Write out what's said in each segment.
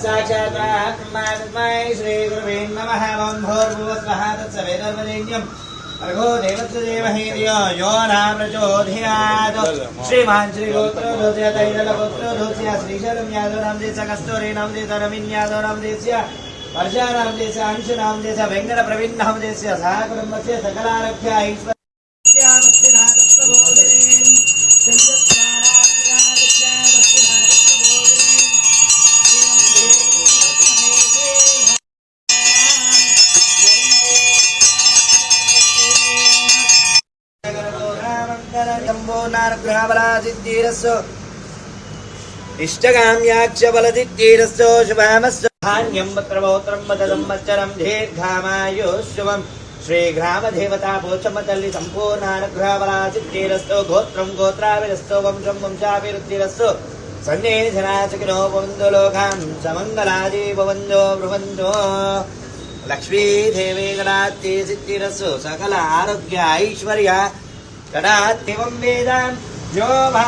साक्षात् ब्रह्मास्मै श्री गुरुवे नमः ओं भूर्भुवस्वः तत्सवितुर्वरेण्यम् अर्घो देवस्य देवहि धियो यो न प्रचोदयात् श्रीमान् श्रीगोत्रोधस्य तैलगोत्रोधस्य श्रीशैलं यादवनाम देशस्य कस्तूरीनाम देशस्य रविन्यादवनाम देशस्य वर्षानाम देशस्य अंशुनाम देशस्य वेङ्कटप्रवीणनाम देशस्य सहकुटुम्बस्य सकलारोग्य ऐश्वर्यामस्तिनाथप्रबोधिनीं इष्टकाम्याक्ष बलदित्यैरस्य शुभामस्य धान्यं पत्रपौत्रं मददम्मच्चरं दीर्घामायुष्यवम् श्रीग्रामदेवता पोचमतल्लि सम्पूर्णानुग्रहबलादित्यैरस्य गोत्रं गोत्राभिरस्य वंशं वंशाभिवृद्धिरस्य सन्निधनाचकिनो भवन्तु लोकां समङ्गलादि भवन्तो ब्रुवन्तो लक्ष्मीदेवी गणात्ये सिद्धिरस्य सकल आरोग्य ऐश्वर्य गणात्येवं वेदां यो भा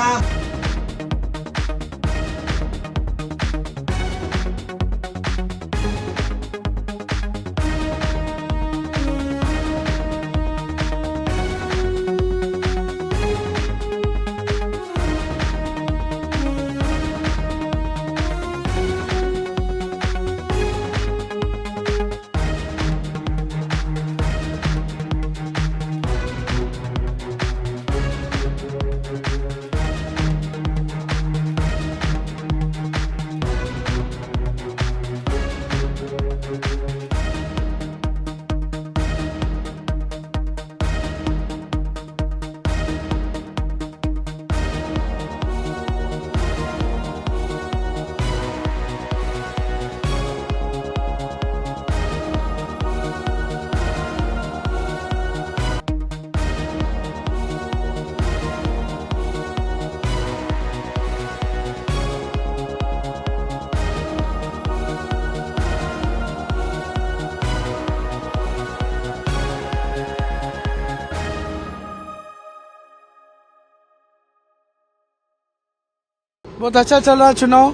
बहुत अच्छा चल रहा चुनाव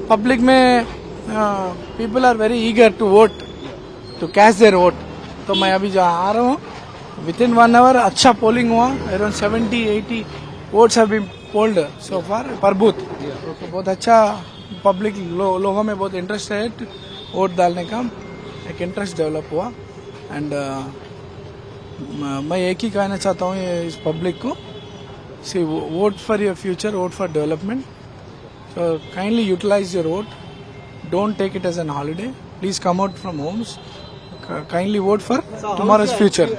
पब्लिक में people are very eager to vote to cast their vote तो मैं अभी आ रहा हूँ विद इन 1 आवर अच्छा पोलिंग हुआ around 70-80 votes have been polled so far पर बूथ तो बहुत अच्छा पब्लिक लोगों में बहुत इंटरेस्ट है वोट डालने का एक इंटरेस्ट डेवलप हुआ एंड मैं एक ही कहना चाहता हूँ इस पब्लिक को see vote for your future vote for development So kindly utilize your vote. Don't take it as an holiday. Please come out from homes. Kindly vote for tomorrow's future.